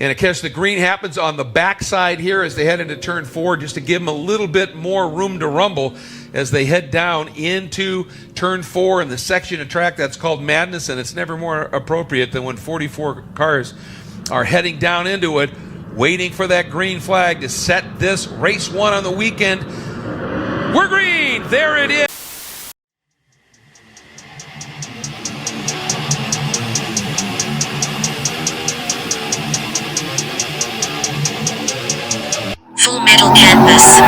And of course, the green happens on the backside here as they head into turn 4, just to give them a little bit more room to rumble as they head down into turn 4 in the section of track that's called Madness. And it's never more appropriate than when 44 cars are heading down into it, waiting for that green flag to set this race 1 on the weekend. We're green! There it is! Full metal canvas.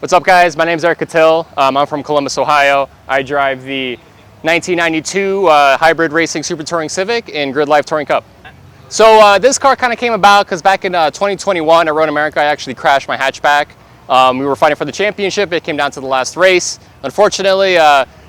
What's up, guys? My name is Eric Kutil. I'm from Columbus, Ohio. I drive the 1992 hybrid racing Super Touring Civic in GridLife Touring Cup. So this car kind of came about because back in 2021 at Road America, I actually crashed my hatchback. We were fighting for the championship. It came down to the last race. Unfortunately,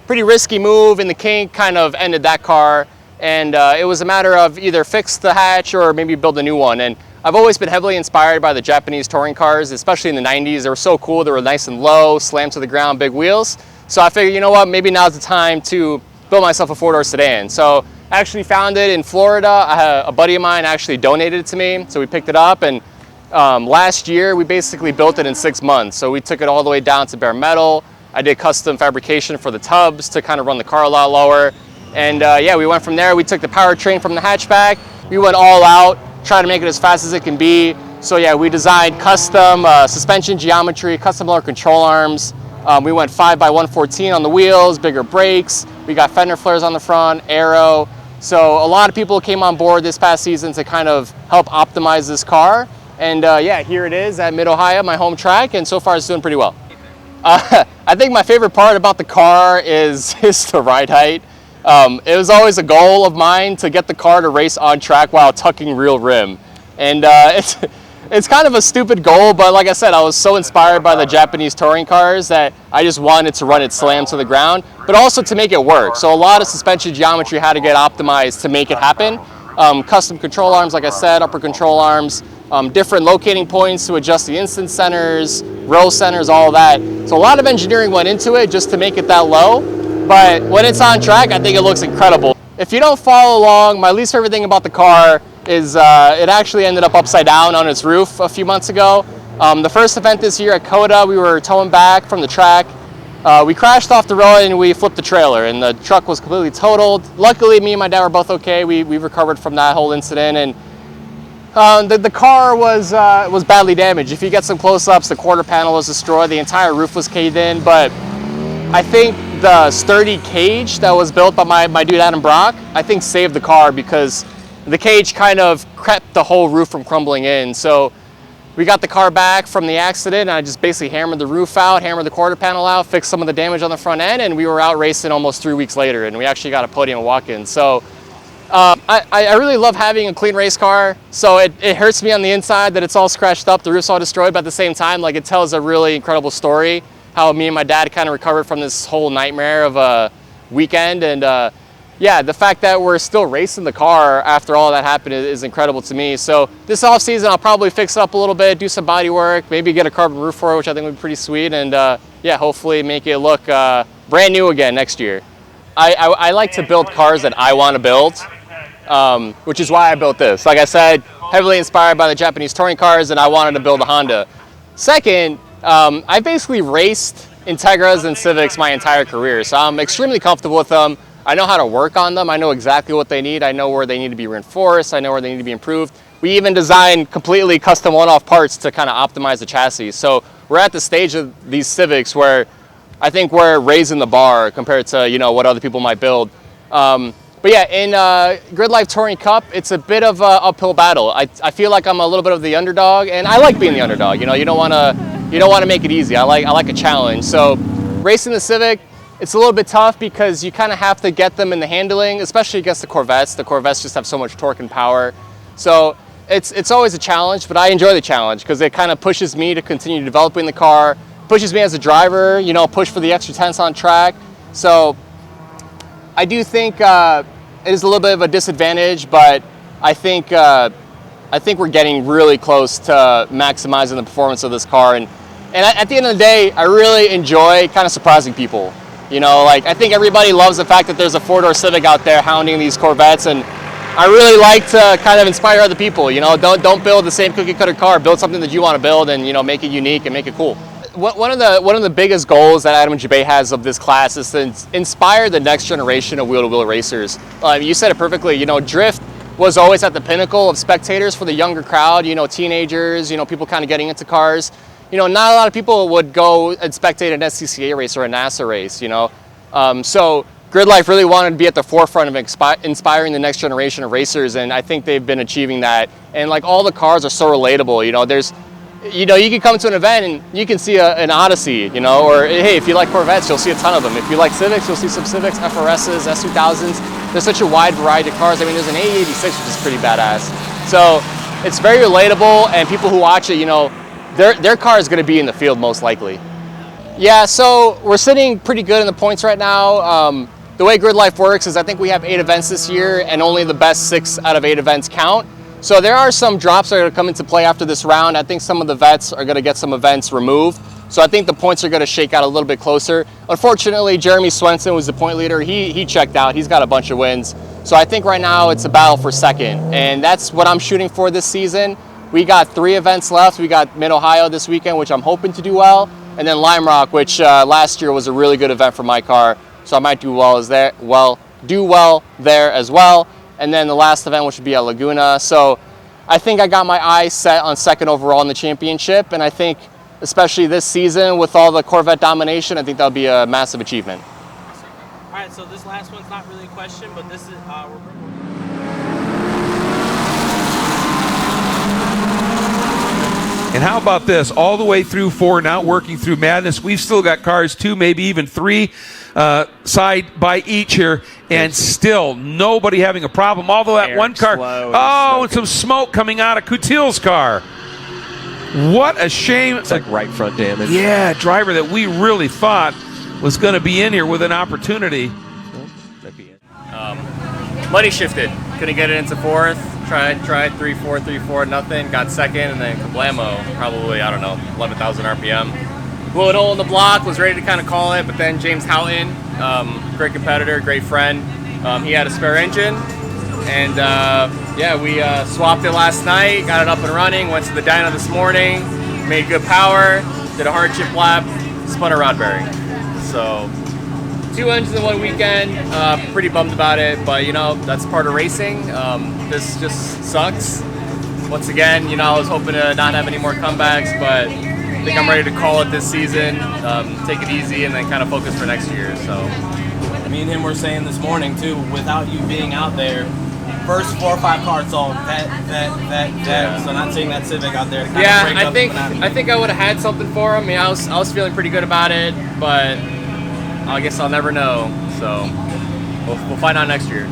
pretty risky move in the kink kind of ended that car. And it was a matter of either fix the hatch or maybe build a new one. And I've always been heavily inspired by the Japanese touring cars, especially in the 90s. They were so cool. They were nice and low, slammed to the ground, big wheels. So I figured, you know what, maybe now's the time to build myself a four-door sedan. So I actually found it in Florida. A buddy of mine actually donated it to me. So we picked it up, and last year we basically built it in 6 months. So we took it all the way down to bare metal. I did custom fabrication for the tubs to kind of run the car a lot lower. And yeah, we went from there. We took the powertrain from the hatchback. We went all out, trying to make it as fast as it can be. So yeah, we designed custom suspension geometry, custom lower control arms. We went 5x114 on the wheels, bigger brakes. We got fender flares on the front, aero. So a lot of people came on board this past season to kind of help optimize this car. And yeah, here it is at Mid-Ohio, my home track, and so far it's doing pretty well. I think my favorite part about the car is the ride height. It was always a goal of mine to get the car to race on track while tucking real rim. And it's kind of a stupid goal, but like I said, I was so inspired by the Japanese touring cars that I just wanted to run it slam to the ground, but also to make it work. So a lot of suspension geometry had to get optimized to make it happen. Custom control arms, like I said, upper control arms, different locating points to adjust the instance centers, roll centers, all of that. So a lot of engineering went into it just to make it that low. But when it's on track, I think it looks incredible. If you don't follow along, my least favorite thing about the car is it actually ended up upside down on its roof a few months ago. The first event this year at COTA, we were towing back from the track. We crashed off the road and we flipped the trailer, and the truck was completely totaled. Luckily, me and my dad were both okay. We recovered from that whole incident, and the car was badly damaged. If you get some close-ups, the quarter panel was destroyed, the entire roof was caved in, but I think the sturdy cage that was built by my dude Adam Brock, I think saved the car because the cage kind of kept the whole roof from crumbling in. So we got the car back from the accident, and I just basically hammered the roof out, hammered the quarter panel out, fixed some of the damage on the front end, and we were out racing almost 3 weeks later, and we actually got a podium walk-in. So I really love having a clean race car. So it hurts me on the inside that it's all scratched up, the roof's all destroyed, but at the same time, like, it tells a really incredible story how me and my dad kind of recovered from this whole nightmare of a weekend. And yeah, the fact that we're still racing the car after all that happened is incredible to me. So this off season, I'll probably fix it up a little bit, do some body work, maybe get a carbon roof for it, which I think would be pretty sweet. And yeah, hopefully make it look brand new again next year. I like to build cars that I want to build, which is why I built this. Like I said, heavily inspired by the Japanese touring cars, and I wanted to build a Honda. Second, I basically raced Integras and Civics my entire career, so I'm extremely comfortable with them. I know how to work on them. I know exactly what they need. I know where they need to be reinforced. I know where they need to be improved. We even designed completely custom one-off parts to kind of optimize the chassis. So we're at the stage of these Civics where I think we're raising the bar compared to, you know, what other people might build. But yeah, in GridLife Touring Cup, it's a bit of an uphill battle. I feel like I'm a little bit of the underdog, and I like being the underdog. You know, you don't want to make it easy. I like a challenge. So racing the Civic, it's a little bit tough because you kind of have to get them in the handling, especially against the Corvettes. The Corvettes just have so much torque and power. So it's always a challenge, but I enjoy the challenge because it kind of pushes me to continue developing the car, pushes me as a driver, you know, push for the extra tenths on track. So I do think it is a little bit of a disadvantage, but I think we're getting really close to maximizing the performance of this car. And at the end of the day, I really enjoy kind of surprising people. You know, like, I think everybody loves the fact that there's a four-door Civic out there hounding these Corvettes, and I really like to kind of inspire other people. You know, don't build the same cookie-cutter car. Build something that you want to build, and, you know, make it unique and make it cool. One of the biggest goals that Adam Jabay has of this class is to inspire the next generation of wheel-to-wheel racers. You said it perfectly. You know, drift was always at the pinnacle of spectators for the younger crowd. You know, teenagers. You know, people kind of getting into cars. You know, not a lot of people would go and spectate an SCCA race or a NASA race. You know, so GridLife really wanted to be at the forefront of inspiring the next generation of racers, and I think they've been achieving that. And like, all the cars are so relatable. You know, you know, you can come to an event and you can see an Odyssey, you know, or hey, if you like Corvettes, you'll see a ton of them. If you like Civics, you'll see some Civics, FRSs, S2000s. There's such a wide variety of cars. I mean, there's an A86, which is pretty badass. So it's very relatable, and people who watch it, you know, their car is going to be in the field most likely. Yeah, so we're sitting pretty good in the points right now. The way GridLife works is I think we have 8 events this year, and only the best 6 out of 8 events count. So there are some drops that are going to come into play after this round. I think some of the vets are going to get some events removed. So I think the points are going to shake out a little bit closer. Unfortunately, Jeremy Swenson was the point leader. He checked out. He's got a bunch of wins. So I think right now it's a battle for second. And that's what I'm shooting for this season. We got 3 events left. We got Mid-Ohio this weekend, which I'm hoping to do well. And then Lime Rock, which last year was a really good event for my car. So I might do well there as well. And then the last event, which would be at Laguna. So I think I got my eyes set on second overall in the championship. And I think, especially this season with all the Corvette domination, I think that'll be a massive achievement. All right, so this last one's not really a question, but this is And how about this? All the way through 4, now working through Madness. We've still got cars 2, maybe even 3 side by each here, and still nobody having a problem. Although that one car, and some smoke coming out of Kutil's car. What a shame. It's like right front damage. Yeah, driver that we really thought was going to be in here with an opportunity. Money shifted. Couldn't get it into 4th. Tried 3-4, nothing. Got 2nd, and then kablamo, probably, I don't know, 11,000 RPM. Blew an hole in the block, was ready to kind of call it, but then James Houghton, great competitor, great friend, he had a spare engine, and yeah, we swapped it last night, got it up and running, went to the dyno this morning, made good power, did a hard chip lap, spun a rod bearing. So 2 engines in 1 weekend, pretty bummed about it, but you know, that's part of racing. This just sucks. Once again, you know, I was hoping to not have any more comebacks, but I think I'm ready to call it this season, take it easy, and then kind of focus for next year. So, me and him were saying this morning too, without you being out there, first 4 or 5 cars all vet. So not seeing that Civic out there. Yeah, I think I would have had something for him. I mean, I was feeling pretty good about it, but I guess I'll never know. So we'll find out next year.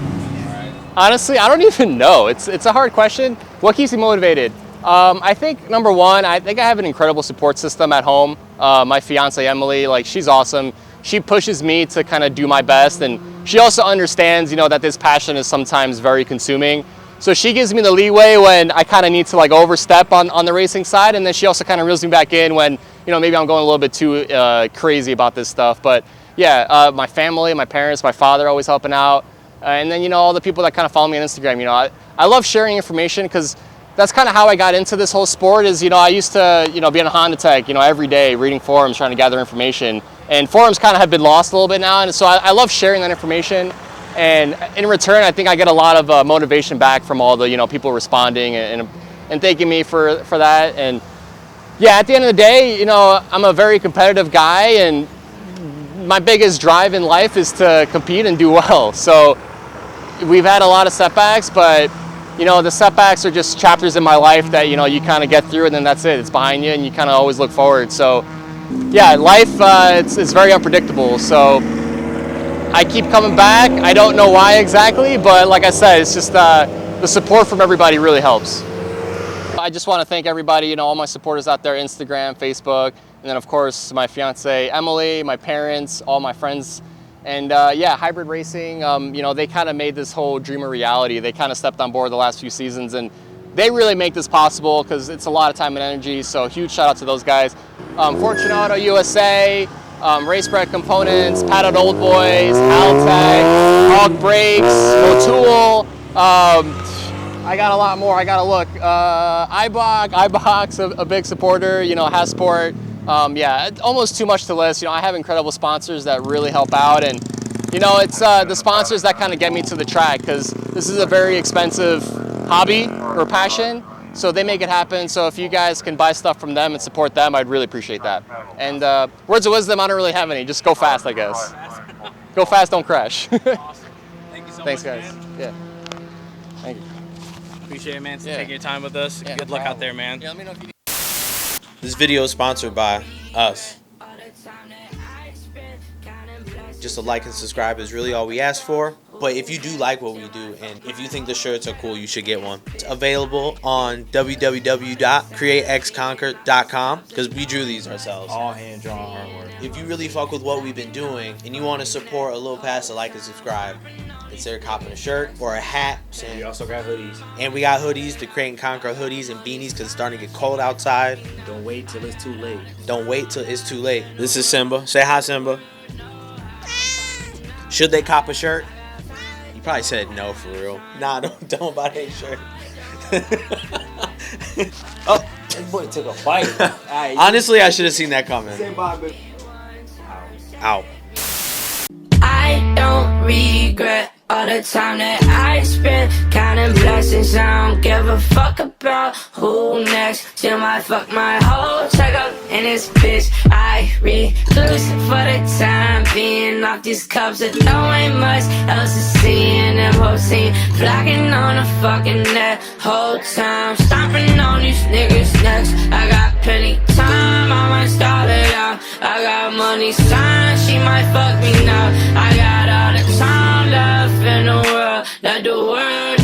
Honestly, I don't even know. It's a hard question. What keeps me motivated? I think number one, I think I have an incredible support system at home. My fiance Emily, like, she's awesome. She pushes me to kind of do my best, and she also understands, you know, that this passion is sometimes very consuming. So she gives me the leeway when I kind of need to like overstep on the racing side, and then she also kind of reels me back in when, you know, maybe I'm going a little bit too crazy about this stuff. But yeah, my family, my parents, my father always helping out. And then, you know, all the people that kind of follow me on Instagram, you know, I love sharing information because that's kind of how I got into this whole sport is, you know, I used to, you know, be on a Honda Tech, you know, every day reading forums, trying to gather information. And forums kind of have been lost a little bit now. And so I love sharing that information. And in return, I think I get a lot of motivation back from all the, you know, people responding and thanking me for that. And yeah, at the end of the day, you know, I'm a very competitive guy, and my biggest drive in life is to compete and do well. So we've had a lot of setbacks, but you know, the setbacks are just chapters in my life that, you know, you kind of get through, and then that's it. It's behind you, and you kind of always look forward. So yeah, life, it's very unpredictable. So I keep coming back. I don't know why exactly, but like I said, it's just the support from everybody really helps. I just want to thank everybody, you know, all my supporters out there, Instagram, Facebook, and then of course my fiance Emily, my parents, all my friends And yeah, hybrid racing, you know, they kind of made this whole dream a reality. They kind of stepped on board the last few seasons, and they really make this possible because it's a lot of time and energy. So huge shout out to those guys. Fortunato USA, Racebred Components, Padded Old Boys, Altec, Hog Brakes, O'Toole. I got a lot more. I got to look. iBox, a big supporter. You know, Hasport. Yeah, almost too much to list. You know, I have incredible sponsors that really help out, and you know, it's the sponsors that kind of get me to the track because this is a very expensive hobby or passion. So they make it happen. So if you guys can buy stuff from them and support them, I'd really appreciate that. And words of wisdom, I don't really have any. Just go fast, I guess. Go fast, don't crash. Awesome. Thank you so Thanks, much, guys. man. Yeah. Thank you. Appreciate it, man. Yeah. Taking your time with us. Yeah, Good no luck out problem. there, man. Yeah, let me know if you need. This video is sponsored by us. Just a like and subscribe is really all we ask for. But if you do like what we do and if you think the shirts are cool, you should get one. It's available on www.createxconquer.com because we drew these ourselves. All hand-drawn artwork. If you really fuck with what we've been doing and you want to support a little past a like and subscribe, consider copping a shirt or a hat. We also got hoodies. And we got hoodies, the Create and Conquer hoodies and beanies because it's starting to get cold outside. Don't wait till it's too late. Don't wait till it's too late. This is Simba. Say hi, Simba. Should they cop a shirt? You probably said no for real. Nah, don't buy that shirt. Oh, That boy took a bite. Alright, honestly, I should have seen that coming. say bye, baby. Ow. I don't regret all the time that I spent counting blessings. I don't give a fuck about who next. Still might fuck my whole check up in this bitch. I recluse for the time being off these cups. That there ain't much else to see in them whole scene. Flocking on the fucking net whole time. Stomping on these niggas next. I got plenty time, I might start it out. I got money signed, she might fuck me now. I got all the time left in the world. Let the world